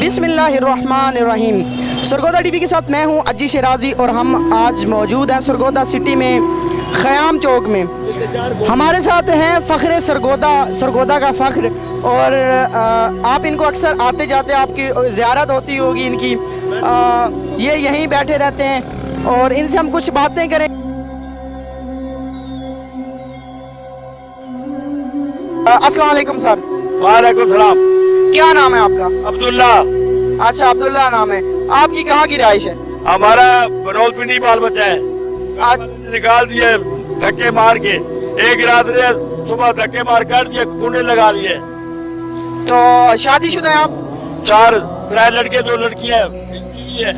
बिस्मिल्लाहिर्रहमानिर्रहीम। सरगोदा टीवी के साथ मैं हूं अजी शिराजी और हम आज मौजूद हैं सरगोदा सिटी में ख़याम चौक में। हमारे साथ हैं फ़ख्र सरगोदा, सरगोदा का फ़ख्र। और आप इनको अक्सर आते जाते आपकी ज़ियारत होती होगी इनकी। ये यहीं बैठे रहते हैं और इनसे हम कुछ बातें करें। अस्सलाम वालेकुम सर। वालेकुम सलाम। क्या नाम है आपका? अब्दुल्ला। अच्छा, अब्दुल्ला नाम है। आपकी कहाँ की रिहाइश है? हमारा बनौलपिंडी बाल बच्चा है। आज निकाल दिए धक्के मार के, एक रात ने सुबह धक्के मार काट दिए, कुंडे लगा दिए। तो शादीशुदा हैं आप? 3 लड़के 2 लड़कियां हैं।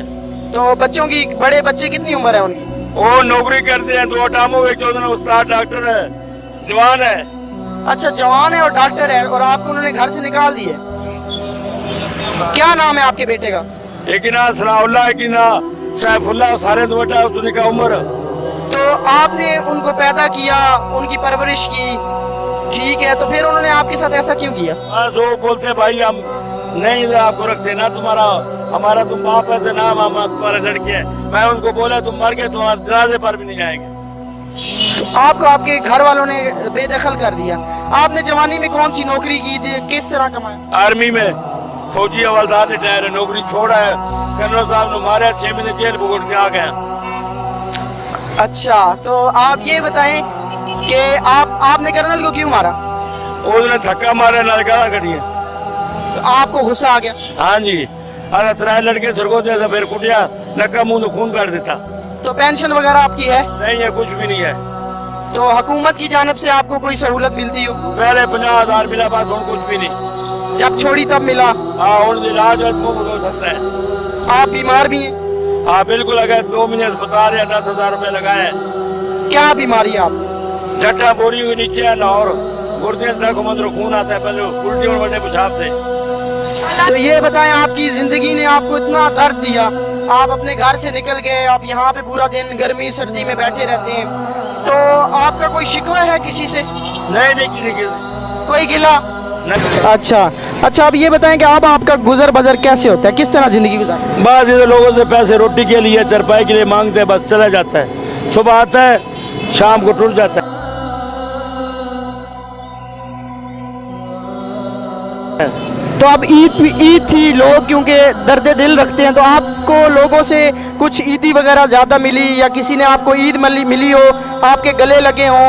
तो बच्चों की, बड़े बच्चे कितनी उम्र है उनकी? वो नौकरी करते हैं, 2 टामो, एक उस्ताद डॉक्टर है, जवान है। अच्छा, जवान है और डॉक्टर है और आपको उन्होंने घर से निकाल दिए। क्या नाम है आपके बेटे का? एक ना सनाउल्लाह, एक ना सैफुल्लाह, सारे दो बेटा उसने का उम्र। तो आपने उनको पैदा किया, उनकी परवरिश की, ठीक है, तो फिर उन्होंने आपके साथ ऐसा क्यों किया? जो बोलते भाई हम नहीं आपको रखते ना, तुम्हारा हमारा तुम बाप है ना, हम तुम्हारे लड़के हैं। मैं उनको बोला तुम मर गए, तुम्हारे जनाजे पर भी नहीं आएंगे। तो आपको आपके घर वालों ने बेदखल कर दिया। आपने जवानी में कौन सी नौकरी की थी, किस तरह कमाया? आर्मी में फौजी हवलदार रिटायर है, नौकरी छोड़ा है। कर्नल साहब ने मारा, 6 महीने जेल भुगत के आ गए। अच्छा, तो आप ये बताएं कि आपने कर्नल को क्यों मारा? उसने धक्का मारा, ना गाला कढ़ी। तो आपको गुस्सा आ गया? हाँ जी। अरे 3 लड़के सरगोदे से फिर कुटिया नक्का मुंह खून कर देता। तो पेंशन वगैरह आपकी है? नहीं है, कुछ भी नहीं है। तो हुकूमत की जानिब से आपको कोई सहूलत मिलती हो? पहले 50,000 मिला, बाद कुछ भी नहीं। जब छोड़ी तब मिला? हाँ, उन इलाज मुफ्त हो सकता है। आप बीमार भी हैं? हाँ बिल्कुल, अगर 2 महीने अस्पताल या 10,000 रुपए लगाए। क्या बीमारी है आप? जट्टा बोरी हुई नीचे है, लाहौर गुर्दे तक मंदिर खून आता है, पहले उल्टी और बड़े पेशाब से। तो ये बताएं, आपकी जिंदगी ने आपको इतना दर्द दिया, आप अपने घर से निकल गए, आप यहाँ पे पूरा दिन गर्मी सर्दी में बैठे रहते हैं, तो आपका कोई शिकवा है किसी से? नहीं किसी के कोई गिला नहीं। अच्छा, अब ये बताएं कि अब आपका गुजर बजर कैसे होता है, किस तरह जिंदगी गुजारते? बस इधर लोगों से पैसे रोटी के लिए, चरपाई के लिए मांगते हैं, बस चला जाता है। सुबह आता है, शाम को टूट जाता है। तो अब ईद थी, लोग क्योंकि दर्द दिल रखते हैं, तो आपको लोगों से कुछ ईदी वगैरह ज़्यादा मिली या किसी ने आपको ईद मिली हो, आपके गले लगे हो,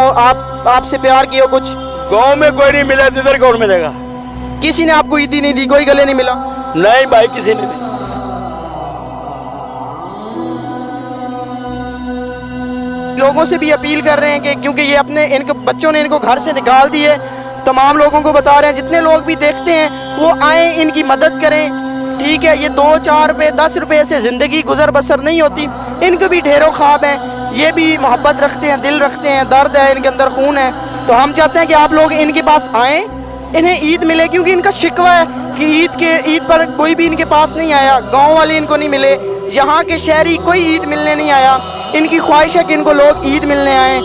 आपसे प्यार किया हो? कुछ गाँव में कोई नहीं मिला, इधर कौन मिलेगा? किसी ने आपको ईदी नहीं दी, कोई गले नहीं मिला? नहीं भाई, किसी ने नहीं। लोगों से भी अपील कर रहे हैं कि क्योंकि ये इनके बच्चों ने इनको घर से निकाल दिए, तमाम लोगों को बता रहे हैं, जितने लोग भी देखते हैं वो आए, इनकी मदद करें। ठीक है, ये 2-4 रुपये 10 रुपये से ज़िंदगी गुजर बसर नहीं होती। इनको भी ढेरों ख्वाब हैं, ये भी मोहब्बत रखते हैं, दिल रखते हैं, दर्द है, इनके अंदर खून है। तो हम चाहते हैं कि आप लोग इनके पास आएँ, इन्हें ईद मिले, क्योंकि इनका शिकवा है कि ईद पर कोई भी इनके पास नहीं आया, गाँव वाले इनको नहीं मिले, यहाँ के शहरी कोई ईद मिलने नहीं आया। इनकी ख्वाहिश है कि इनको लोग ईद मिलने आएँ।